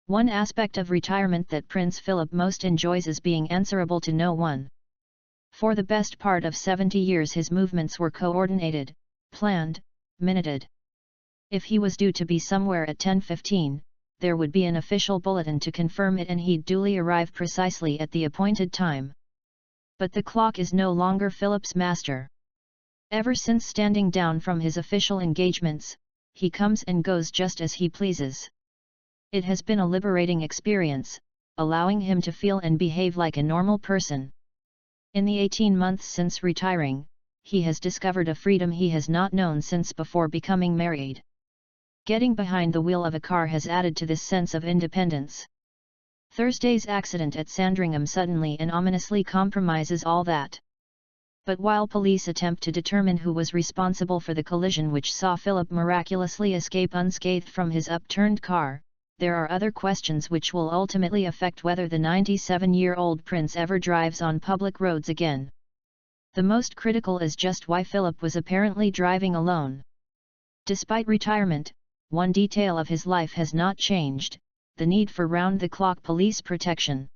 One aspect of retirement that Prince Philip most enjoys is being answerable to no one. For the best part of 70 years his movements were coordinated, planned, minuted. If he was due to be somewhere at 10:15, there would be an official bulletin to confirm it and he'd duly arrive precisely at the appointed time. But the clock is no longer Philip's master. Ever since standing down from his official engagements, he comes and goes just as he pleases. It has been a liberating experience, allowing him to feel and behave like a normal person. In the 18 months since retiring, he has discovered a freedom he has not known since before becoming married. Getting behind the wheel of a car has added to this sense of independence. Thursday's accident at Sandringham suddenly and ominously compromises all that. But while police attempt to determine who was responsible for the collision which saw Philip miraculously escape unscathed from his upturned car, there are other questions which will ultimately affect whether the 97-year-old prince ever drives on public roads again. The most critical is just why Philip was apparently driving alone. Despite retirement, one detail of his life has not changed: the need for round-the-clock police protection.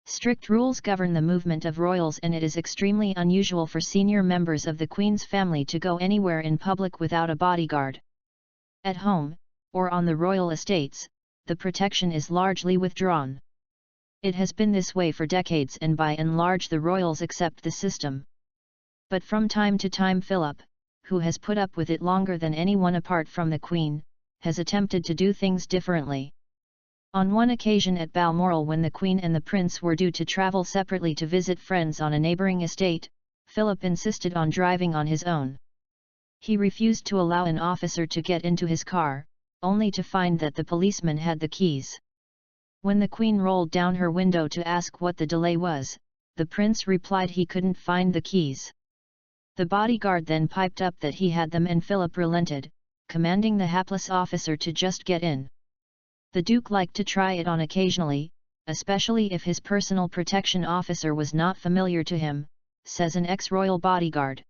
Strict rules govern the movement of royals, and it is extremely unusual for senior members of the Queen's family to go anywhere in public without a bodyguard. At home, or on the royal estates, the protection is largely withdrawn. It has been this way for decades, and by and large the royals accept the system. But from time to time Philip, who has put up with it longer than anyone apart from the Queen, has attempted to do things differently. On one occasion at Balmoral, when the Queen and the Prince were due to travel separately to visit friends on a neighbouring estate, Philip insisted on driving on his own. He refused to allow an officer to get into his car, only to find that the policeman had the keys. When the Queen rolled down her window to ask what the delay was, the Prince replied he couldn't find the keys. The bodyguard then piped up that he had them, and Philip relented, commanding the hapless officer to just get in. The Duke liked to try it on occasionally, especially if his personal protection officer was not familiar to him, says an ex-royal bodyguard.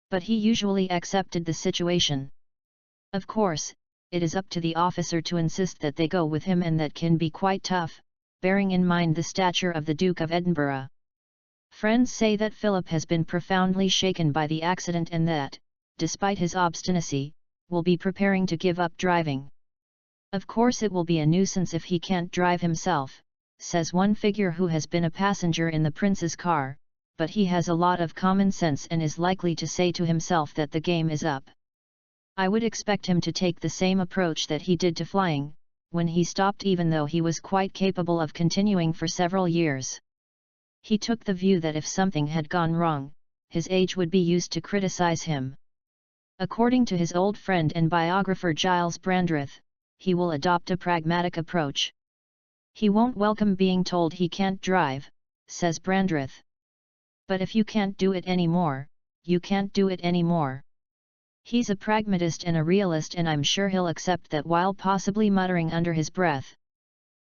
But he usually accepted the situation. Of course, it is up to the officer to insist that they go with him, and that can be quite tough, bearing in mind the stature of the Duke of Edinburgh. Friends say that Philip has been profoundly shaken by the accident, and that, despite his obstinacy, will be preparing to give up driving. Of course it will be a nuisance if he can't drive himself, says one figure who has been a passenger in the Prince's car, but he has a lot of common sense and is likely to say to himself that the game is up. I would expect him to take the same approach that he did to flying, when he stopped, even though he was quite capable of continuing for several years. He took the view that if something had gone wrong, his age would be used to criticize him. According to his old friend and biographer Giles Brandreth, he will adopt a pragmatic approach. He won't welcome being told he can't drive, says Brandreth. But if you can't do it anymore, you can't do it anymore. He's a pragmatist and a realist, and I'm sure he'll accept that, while possibly muttering under his breath.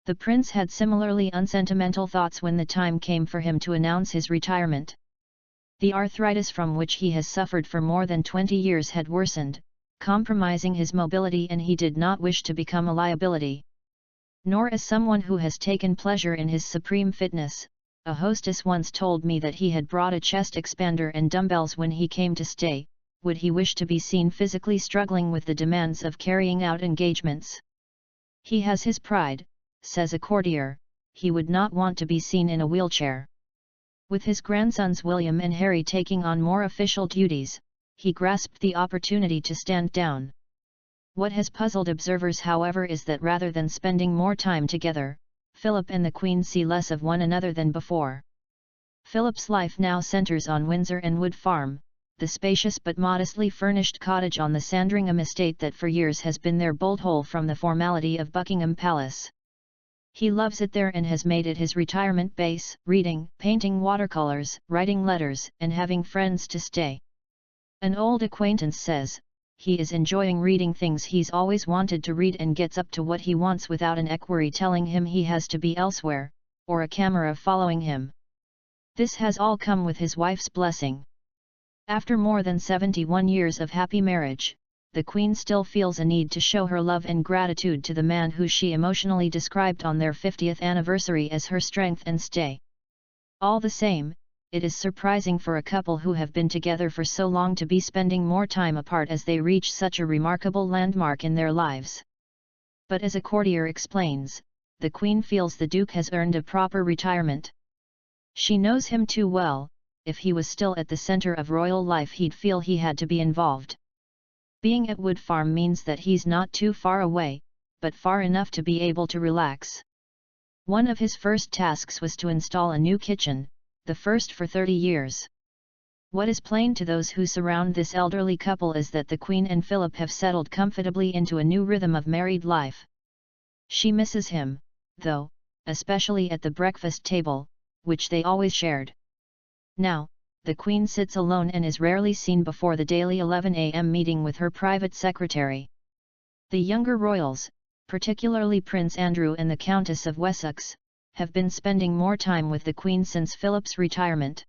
The Prince had similarly unsentimental thoughts when the time came for him to announce his retirement. The arthritis from which he has suffered for more than 20 years had worsened, compromising his mobility, and he did not wish to become a liability. Nor as someone who has taken pleasure in his supreme fitness. A hostess once told me that he had brought a chest expander and dumbbells when he came to stay. Would he wish to be seen physically struggling with the demands of carrying out engagements? He has his pride, says a courtier. He would not want to be seen in a wheelchair. With his grandsons William and Harry taking on more official duties, he grasped the opportunity to stand down. What has puzzled observers, however, is that rather than spending more time together, Philip and the Queen see less of one another than before. Philip's life now centres on Windsor and Wood Farm, the spacious but modestly furnished cottage on the Sandringham estate that for years has been their bolt hole from the formality of Buckingham Palace. He loves it there and has made it his retirement base, reading, painting watercolours, writing letters, and having friends to stay. An old acquaintance says, he is enjoying reading things he's always wanted to read, and gets up to what he wants without an equerry telling him he has to be elsewhere, or a camera following him. This has all come with his wife's blessing. After more than 71 years of happy marriage, the Queen still feels a need to show her love and gratitude to the man who she emotionally described on their 50th anniversary as her strength and stay. All the same, it is surprising for a couple who have been together for so long to be spending more time apart as they reach such a remarkable landmark in their lives. But as a courtier explains, the Queen feels the Duke has earned a proper retirement. She knows him too well. If he was still at the center of royal life, he'd feel he had to be involved. Being at Wood Farm means that he's not too far away, but far enough to be able to relax. One of his first tasks was to install a new kitchen, the first for 30 years. What is plain to those who surround this elderly couple is that the Queen and Philip have settled comfortably into a new rhythm of married life. She misses him, though, especially at the breakfast table, which they always shared. Now, the Queen sits alone and is rarely seen before the daily 11 a.m. meeting with her private secretary. The younger royals, particularly Prince Andrew and the Countess of Wessex, have been spending more time with the Queen since Philip's retirement.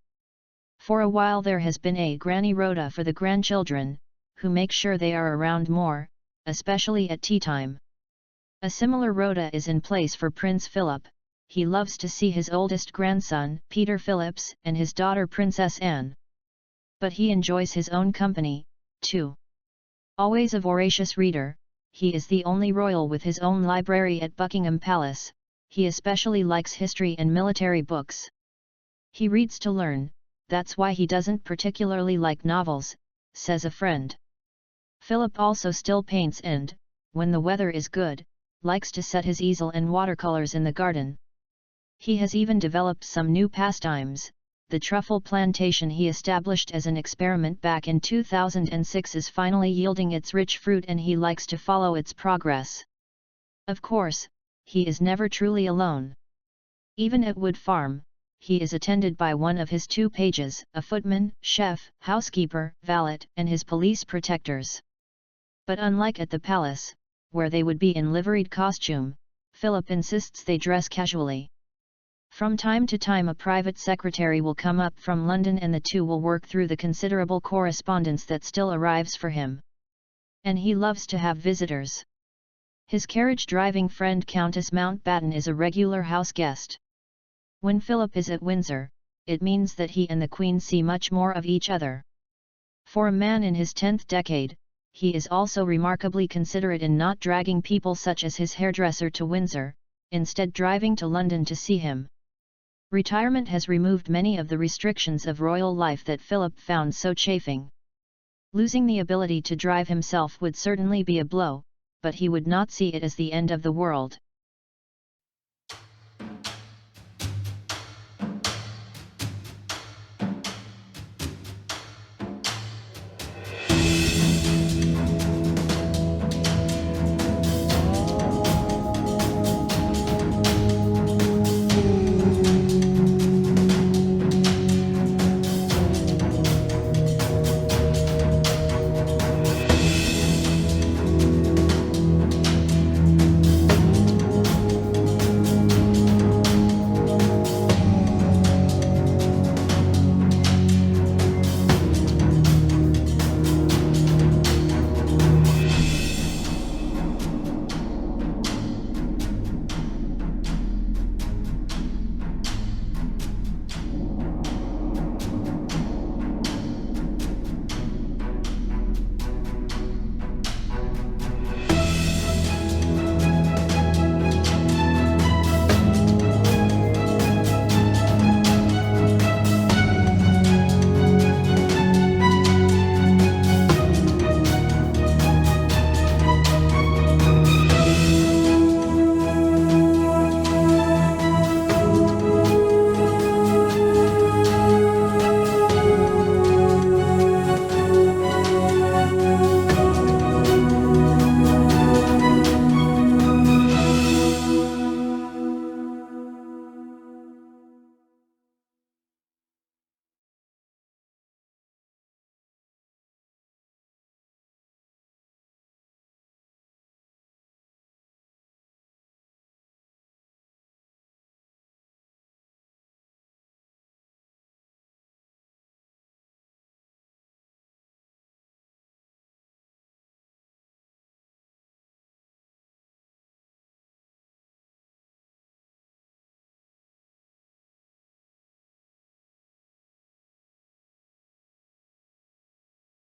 For a while there has been a Granny Rota for the grandchildren, who make sure they are around more, especially at tea time. A similar rota is in place for Prince Philip. He loves to see his oldest grandson, Peter Phillips, and his daughter Princess Anne. But he enjoys his own company, too. Always a voracious reader, he is the only royal with his own library at Buckingham Palace. He especially likes history and military books. He reads to learn, that's why he doesn't particularly like novels, says a friend. Philip also still paints and, when the weather is good, likes to set his easel and watercolors in the garden. He has even developed some new pastimes. The truffle plantation he established as an experiment back in 2006 is finally yielding its rich fruit, and he likes to follow its progress. Of course, he is never truly alone. Even at Wood Farm, he is attended by one of his 2 pages, a footman, chef, housekeeper, valet, and his police protectors. But unlike at the palace, where they would be in liveried costume, Philip insists they dress casually. From time to time a private secretary will come up from London and the two will work through the considerable correspondence that still arrives for him. And he loves to have visitors. His carriage-driving friend Countess Mountbatten is a regular house guest. When Philip is at Windsor, it means that he and the Queen see much more of each other. For a man in his 10th decade, he is also remarkably considerate in not dragging people such as his hairdresser to Windsor, instead driving to London to see him. Retirement has removed many of the restrictions of royal life that Philip found so chafing. Losing the ability to drive himself would certainly be a blow, but he would not see it as the end of the world.